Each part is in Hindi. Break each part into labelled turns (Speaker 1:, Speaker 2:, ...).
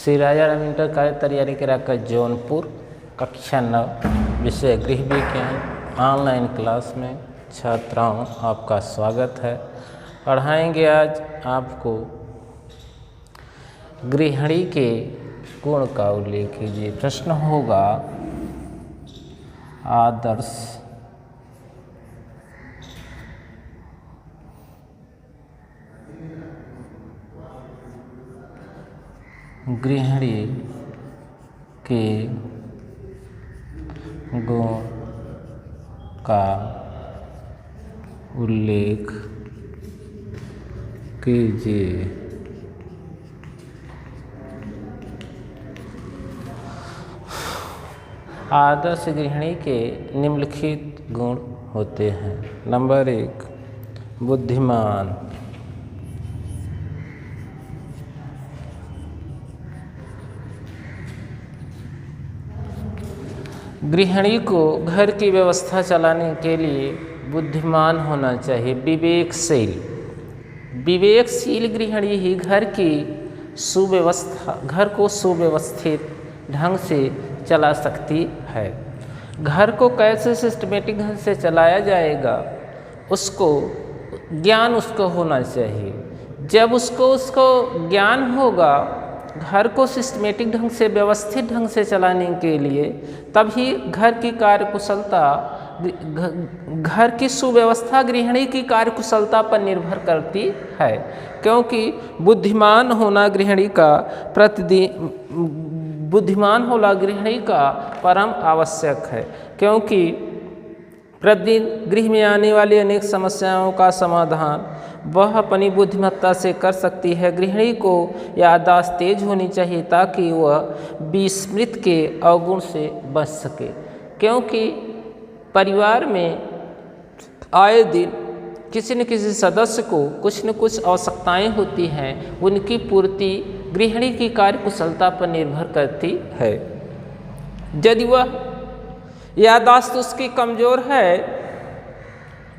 Speaker 1: श्री राजा राम इंटर कॉलेज तैयारी करा कर जौनपुर कक्षा 9 विषय गृह विज्ञान ऑनलाइन क्लास में छात्राओं आपका स्वागत है। पढ़ाएंगे आज आपको गृहिणी के गुण का उल्लेख कीजिए। प्रश्न होगा आदर्श गृहिणी के गुण का उल्लेख कीजिए। आदर्श गृहिणी के निम्नलिखित गुण होते हैं। नंबर 1, बुद्धिमान। गृहिणी को घर की व्यवस्था चलाने के लिए बुद्धिमान होना चाहिए, विवेकशील। विवेकशील गृहिणी ही घर को सुव्यवस्थित ढंग से चला सकती है। घर को कैसे सिस्टमेटिक ढंग से चलाया जाएगा उसको ज्ञान होना चाहिए। जब उसको ज्ञान होगा घर को सिस्टमेटिक ढंग से व्यवस्थित ढंग से चलाने के लिए, तभी घर की कार्यकुशलता, घर की सुव्यवस्था गृहिणी की कार्यकुशलता पर निर्भर करती है। क्योंकि बुद्धिमान होना गृहिणी का परम आवश्यक है। क्योंकि प्रतिदिन गृह में आने वाली अनेक समस्याओं का समाधान वह अपनी बुद्धिमत्ता से कर सकती है। गृहिणी को याददाश्त तेज होनी चाहिए ताकि वह विस्मृत के अवगुण से बच सके। क्योंकि परिवार में आए दिन किसी न किसी सदस्य को कुछ न कुछ आवश्यकताएं होती हैं, उनकी पूर्ति गृहिणी की कार्यकुशलता पर निर्भर करती है। यदि वह याददाश्त उसकी कमज़ोर है,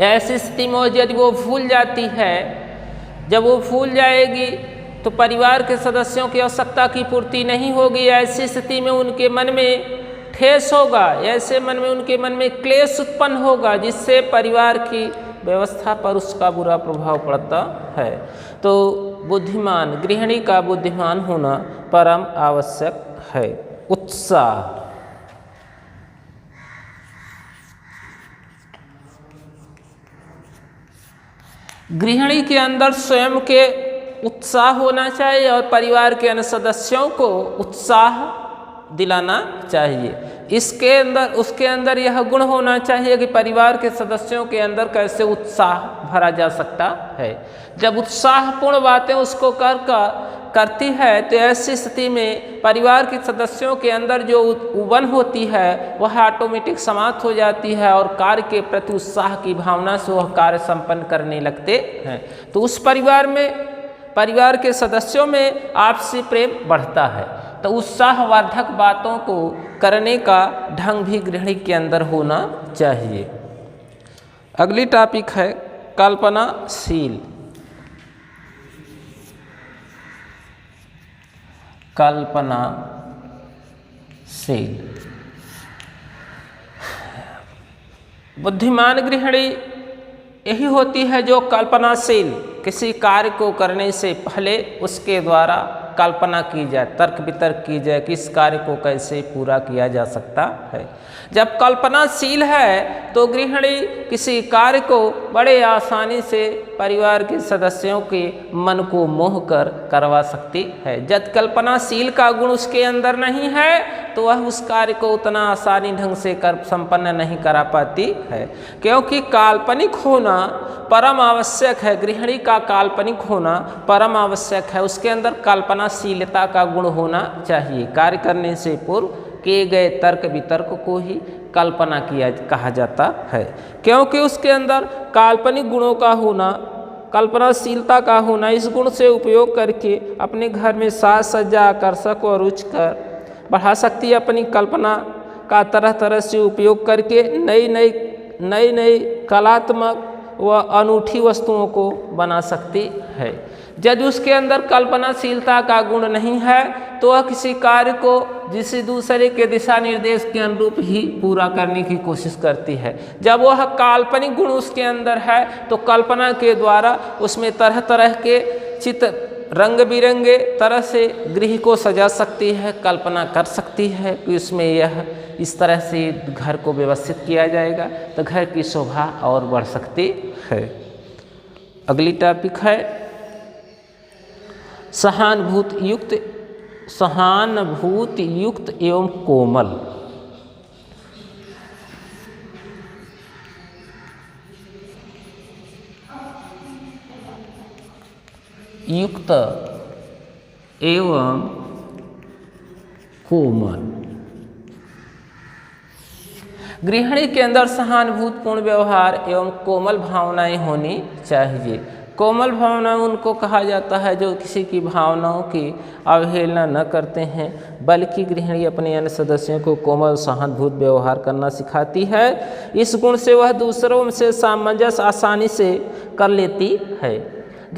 Speaker 1: ऐसी स्थिति में यदि वो भूल जाती है, जब वो भूल जाएगी तो परिवार के सदस्यों की आवश्यकता की पूर्ति नहीं होगी। ऐसी स्थिति में उनके मन में ठेस होगा, ऐसे उनके मन में क्लेश उत्पन्न होगा, जिससे परिवार की व्यवस्था पर उसका बुरा प्रभाव पड़ता है। तो गृहिणी का बुद्धिमान होना परम आवश्यक है। उत्साह। गृहिणी के अंदर स्वयं के उत्साह होना चाहिए और परिवार के अन्य सदस्यों को उत्साह दिलाना चाहिए। उसके अंदर यह गुण होना चाहिए कि परिवार के सदस्यों के अंदर कैसे उत्साह भरा जा सकता है। जब उत्साहपूर्ण बातें उसको करती है तो ऐसी स्थिति में परिवार के सदस्यों के अंदर जो उबन होती है वह ऑटोमेटिक समाप्त हो जाती है और कार्य के प्रति उत्साह की भावना से वह कार्य संपन्न करने लगते हैं। तो उस परिवार के सदस्यों में आपसी प्रेम बढ़ता है। तो उत्साहवर्धक बातों को करने का ढंग भी गृहिणी के अंदर होना चाहिए। अगली टॉपिक है कल्पनाशील। बुद्धिमान गृहिणी यही होती है जो कल्पनाशील, किसी कार्य को करने से पहले उसके द्वारा कल्पना की जाए, तर्क वितर्क की जाए कि इस कार्य को कैसे पूरा किया जा सकता है। जब कल्पनाशील है तो गृहिणी किसी कार्य को बड़े आसानी से परिवार के सदस्यों के मन को मोह कर करवा सकती है। जब कल्पनाशील का गुण उसके अंदर नहीं है तो वह उस कार्य को उतना आसानी ढंग से संपन्न नहीं करा पाती है। क्योंकि काल्पनिक होना परम आवश्यक है। गृहिणी का काल्पनिक होना परम आवश्यक है। उसके अंदर कल्पनाशीलता का गुण होना चाहिए। कार्य करने से पूर्व किए गए तर्क वितर्क को ही कल्पना कहा जाता है। क्योंकि उसके अंदर काल्पनिक गुणों का होना, कल्पनाशीलता का होना, इस गुण से उपयोग करके अपने घर में साज सज्जा आकर्षक और रुचिकर बढ़ा सकती है। अपनी कल्पना का तरह तरह से उपयोग करके नई कलात्मक व अनूठी वस्तुओं को बना सकती है। यदि उसके अंदर कल्पनाशीलता का गुण नहीं है तो वह किसी कार्य को जिसे दूसरे के दिशा निर्देश के अनुरूप ही पूरा करने की कोशिश करती है। जब वह काल्पनिक गुण उसके अंदर है तो कल्पना के द्वारा उसमें तरह तरह के चित्र रंग बिरंगे तरह से गृह को सजा सकती है, कल्पना कर सकती है कि उसमें यह इस तरह से घर को व्यवस्थित किया जाएगा तो घर की शोभा और बढ़ सकती है। अगली टॉपिक है सहानुभूति युक्त एवं कोमल। युक्त एवं कोमल। गृहिणी के अंदर सहानुभूतिपूर्ण व्यवहार एवं कोमल भावनाएं होनी चाहिए। कोमल भावनाएं उनको कहा जाता है जो किसी की भावनाओं की अवहेलना न करते हैं, बल्कि गृहिणी अपने अन्य सदस्यों को कोमल सहानुभूत व्यवहार करना सिखाती है। इस गुण से वह दूसरों से सामंजस्य आसानी से कर लेती है।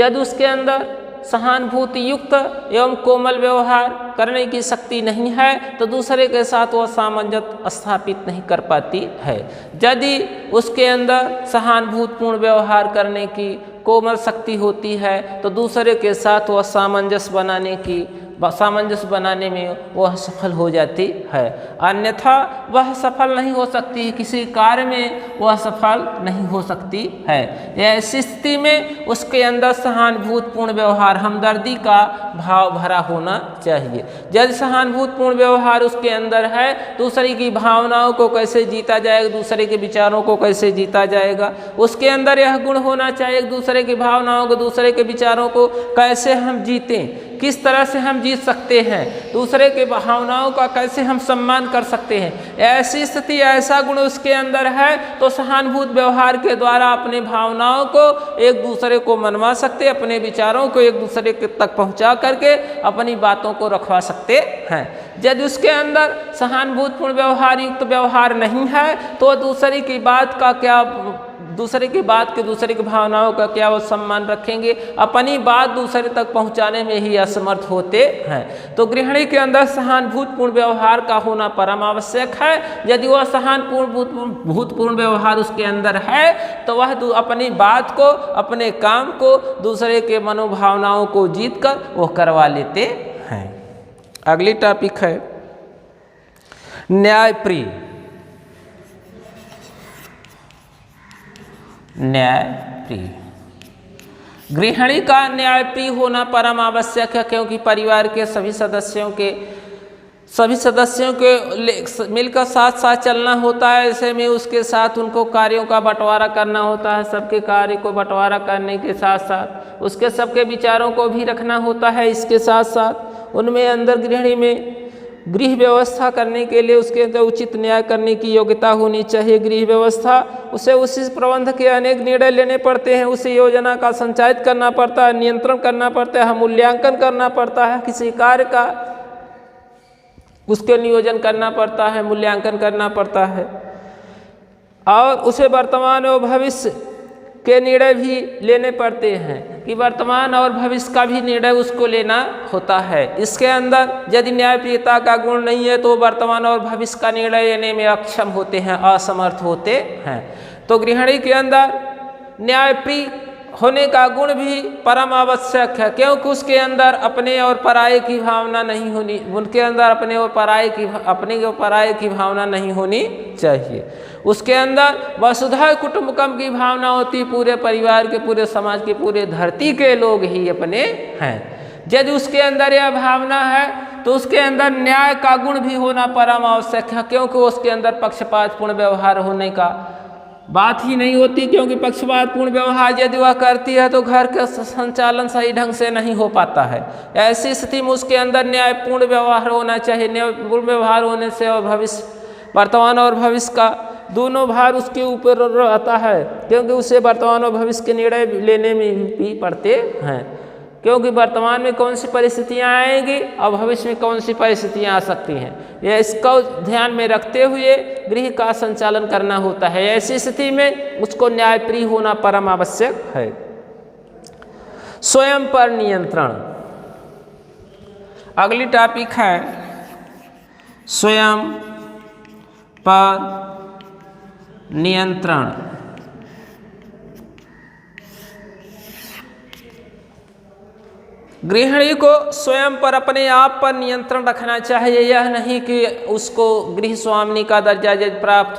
Speaker 1: यदि उसके अंदर सहानुभूति युक्त एवं कोमल व्यवहार करने की शक्ति नहीं है तो दूसरे के साथ वह सामंजस्य स्थापित नहीं कर पाती है। यदि उसके अंदर सहानुभूतिपूर्ण व्यवहार करने की कोमल शक्ति होती है तो दूसरे के साथ वह सामंजस्य बनाने में वह सफल हो जाती है, अन्यथा वह सफल नहीं हो सकती, किसी कार्य में वह सफल नहीं हो सकती है। ऐसी स्थिति में उसके अंदर सहानुभूतिपूर्ण व्यवहार, हमदर्दी का भाव भरा होना चाहिए। यदि सहानुभूतिपूर्ण व्यवहार उसके अंदर है, दूसरे की भावनाओं को कैसे जीता जाएगा, दूसरे के विचारों को कैसे जीता जाएगा, उसके अंदर यह गुण होना चाहिए। दूसरे की भावनाओं को, दूसरे के विचारों को कैसे हम जीतें, किस तरह से हम जीत सकते हैं, दूसरे के भावनाओं का कैसे हम सम्मान कर सकते हैं, ऐसी स्थिति, ऐसा गुण उसके अंदर है तो सहानुभूत व्यवहार के द्वारा अपने भावनाओं को एक दूसरे को मनवा सकते, अपने विचारों को एक दूसरे तक पहुंचा करके अपनी बातों को रखवा सकते हैं। यदि उसके अंदर सहानुभूतिपूर्ण व्यवहार युक्त व्यवहार नहीं है तो दूसरे की बात का क्या, दूसरे की बात के, दूसरे की भावनाओं का क्या वो सम्मान रखेंगे, अपनी बात दूसरे तक पहुंचाने में ही असमर्थ होते हैं। तो गृहिणी के अंदर सहानुभूतिपूर्ण व्यवहार का होना परम आवश्यक है। यदि वह सहानुभूतिपूर्ण व्यवहार उसके अंदर है तो वह अपनी बात को, अपने काम को दूसरे के मनोभावनाओं को जीत कर वो करवा लेते हैं। अगली टॉपिक है न्यायप्रिय। न्यायप्रिय गृहिणी का न्यायप्रिय होना परम आवश्यक है, क्योंकि परिवार के सभी सदस्यों के मिलकर साथ साथ चलना होता है। ऐसे में उसके साथ उनको कार्यों का बंटवारा करना होता है। सबके कार्य को बंटवारा करने के साथ साथ उसके सबके विचारों को भी रखना होता है। इसके साथ साथ उनमें अंदर गृहिणी में गृह व्यवस्था करने के लिए उसके अंदर उचित न्याय करने की योग्यता होनी चाहिए। गृह व्यवस्था उसे उसी प्रबंध के अनेक निर्णय लेने पड़ते हैं, उसी योजना का संचालित करना पड़ता है, नियंत्रण करना पड़ता है, मूल्यांकन करना पड़ता है, किसी कार्य का उसके नियोजन करना पड़ता है, मूल्यांकन करना पड़ता है, और उसे वर्तमान और भविष्य के निर्णय भी लेने पड़ते हैं कि वर्तमान और भविष्य का भी निर्णय उसको लेना होता है। इसके अंदर यदि न्यायप्रियता का गुण नहीं है तो वर्तमान और भविष्य का निर्णय लेने में अक्षम होते हैं, असमर्थ होते हैं। तो गृहिणी के अंदर न्यायप्रिय होने का गुण भी परम आवश्यक है, क्योंकि उसके अंदर अपने और पराये की भावना नहीं होनी, उनके अंदर अपने और पराये की भावना नहीं होनी चाहिए। उसके अंदर वसुधैव कुटुंबकम की भावना होती, पूरे परिवार के, पूरे समाज के, पूरे धरती के लोग ही अपने हैं। यदि उसके अंदर यह भावना है तो उसके अंदर न्याय का गुण भी होना परम आवश्यक है, क्योंकि उसके अंदर पक्षपातपूर्ण व्यवहार होने का बात ही नहीं होती, क्योंकि पक्षपातपूर्ण व्यवहार यदि वह करती है तो घर का संचालन सही ढंग से नहीं हो पाता है। ऐसी स्थिति में उसके अंदर न्यायपूर्ण व्यवहार होना चाहिए। न्यायपूर्ण व्यवहार होने से और भविष्य, वर्तमान और भविष्य का दोनों भार उसके ऊपर रहता है, क्योंकि उसे वर्तमान और भविष्य के निर्णय लेने में भी पड़ते हैं, क्योंकि वर्तमान में कौन सी परिस्थितियां आएंगी और भविष्य में कौन सी परिस्थितियां आ सकती हैं, यह इसको ध्यान में रखते हुए गृह का संचालन करना होता है। ऐसी स्थिति में उसको न्यायप्रिय होना परम आवश्यक है। स्वयं पर नियंत्रण। अगली टॉपिक है स्वयं पर नियंत्रण। गृहिणी को स्वयं पर अपने आप पर नियंत्रण रखना चाहिए। यह नहीं कि उसको गृह स्वामिनी का दर्जा जब प्राप्त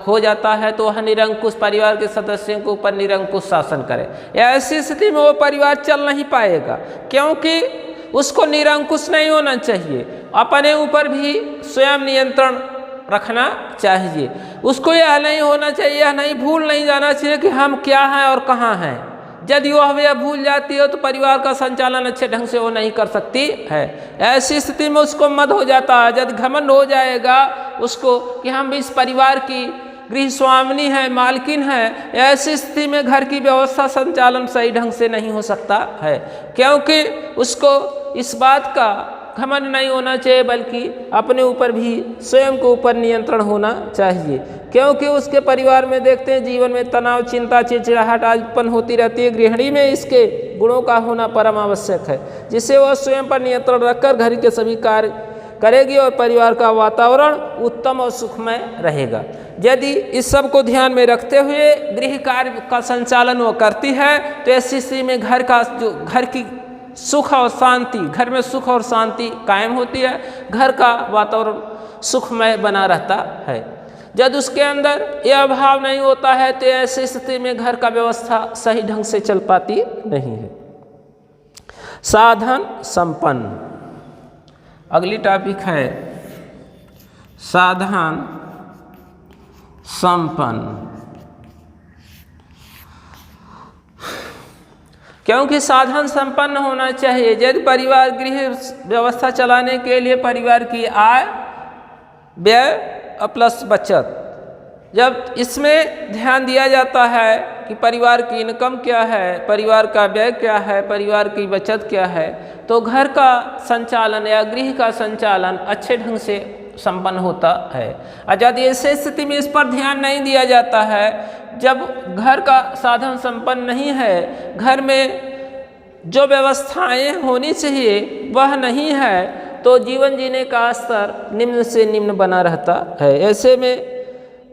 Speaker 1: हो जाता है तो वह निरंकुश परिवार के सदस्यों के ऊपर निरंकुश शासन करे। ऐसी स्थिति में वो परिवार चल नहीं पाएगा, क्योंकि उसको निरंकुश नहीं होना चाहिए, अपने ऊपर भी स्वयं नियंत्रण रखना चाहिए। उसको यह नहीं होना चाहिए, यह नहीं भूल नहीं जाना चाहिए कि हम क्या हैं और कहाँ हैं। यदि वह भूल जाती है तो परिवार का संचालन अच्छे ढंग से वो नहीं कर सकती है। ऐसी स्थिति में उसको मद हो जाता है, यदि घमंड हो जाएगा उसको कि हम इस परिवार की गृह स्वामिनी है, मालकिन है, ऐसी स्थिति में घर की व्यवस्था संचालन सही ढंग से नहीं हो सकता है, क्योंकि उसको इस बात का घमंड नहीं होना चाहिए, बल्कि अपने ऊपर भी स्वयं के ऊपर नियंत्रण होना चाहिए। क्योंकि उसके परिवार में देखते हैं जीवन में तनाव, चिंता, चिड़चिड़ाहट उत्पन्न होती रहती है। गृहिणी में इसके गुणों का होना परम आवश्यक है, जिससे वह स्वयं पर नियंत्रण रखकर घर के सभी कार्य करेगी और परिवार का वातावरण उत्तम और सुखमय रहेगा। यदि इस सब को ध्यान में रखते हुए गृह कार्य का संचालन वो करती है तो ऐसी स्थिति में घर की सुख और शांति, घर में सुख और शांति कायम होती है, घर का वातावरण सुखमय बना रहता है। जब उसके अंदर यह भाव नहीं होता है तो ऐसी स्थिति में घर का व्यवस्था सही ढंग से चल पाती नहीं है। साधन संपन्न। अगली टॉपिक है साधन संपन्न। क्योंकि साधन संपन्न होना चाहिए। यदि परिवार गृह व्यवस्था चलाने के लिए परिवार की आय, व्यय प्लस बचत, जब इसमें ध्यान दिया जाता है कि परिवार की इनकम क्या है, परिवार का व्यय क्या है, परिवार की बचत क्या है, तो घर का संचालन या गृह का संचालन अच्छे ढंग से संपन्न होता है। और यदि ऐसे स्थिति में इस पर ध्यान नहीं दिया जाता है, जब घर का साधन संपन्न नहीं है, घर में जो व्यवस्थाएं होनी चाहिए वह नहीं है, तो जीवन जीने का स्तर निम्न से निम्न बना रहता है। ऐसे में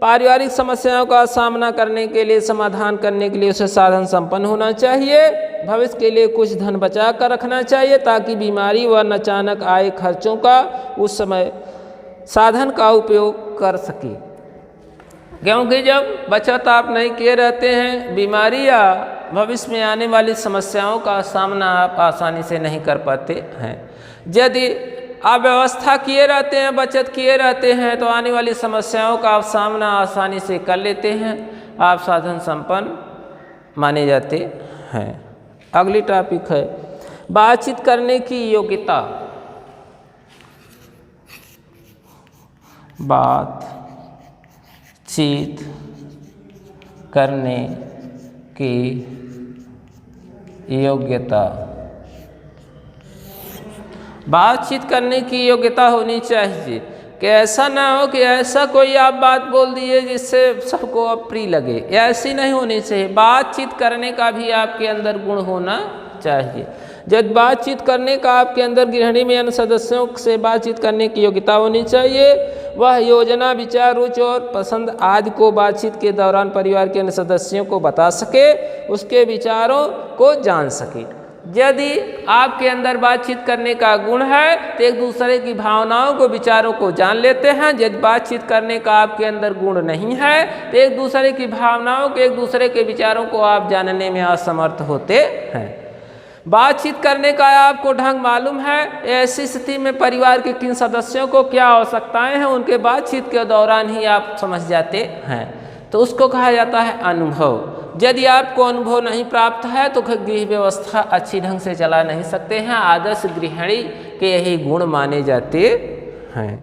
Speaker 1: पारिवारिक समस्याओं का सामना करने के लिए, समाधान करने के लिए उसे साधन संपन्न होना चाहिए। भविष्य के लिए कुछ धन बचा कर रखना चाहिए ताकि बीमारी व अचानक आए खर्चों का उस समय साधन का उपयोग कर सके। क्योंकि जब बचत आप नहीं किए रहते हैं, बीमारी या भविष्य में आने वाली समस्याओं का सामना आप आसानी से नहीं कर पाते हैं। यदि आप व्यवस्था किए रहते हैं, बचत किए रहते हैं, तो आने वाली समस्याओं का आप सामना आसानी से कर लेते हैं, आप साधन संपन्न माने जाते हैं। अगली टॉपिक है बातचीत करने की योग्यता। बातचीत करने की योग्यता। बातचीत करने की योग्यता होनी चाहिए कि ऐसा ना हो कि ऐसा कोई आप बात बोल दिए जिससे सबको अप्रिय लगे, ऐसी नहीं होनी चाहिए। बातचीत करने का भी आपके अंदर गुण होना चाहिए। जब बातचीत करने का आपके अंदर गृहिणी में अन्य सदस्यों से बातचीत करने की योग्यता होनी चाहिए। वह योजना, विचार, रुचि और पसंद आदि को बातचीत के दौरान परिवार के अन्य सदस्यों को बता सके, उसके विचारों को जान सके। यदि आपके अंदर बातचीत करने का गुण है तो एक दूसरे की भावनाओं को, विचारों को जान लेते हैं। यदि बातचीत करने का आपके अंदर गुण नहीं है तो एक दूसरे की भावनाओं को, एक दूसरे के विचारों को आप जानने में असमर्थ होते हैं। बातचीत करने का आपको ढंग मालूम है, ऐसी स्थिति में परिवार के किन सदस्यों को क्या आवश्यकताएं हैं, उनके बातचीत के दौरान ही आप समझ जाते हैं, तो उसको कहा जाता है अनुभव। यदि आपको अनुभव नहीं प्राप्त है तो गृह व्यवस्था अच्छी ढंग से चला नहीं सकते हैं। आदर्श गृहिणी के यही गुण माने जाते हैं।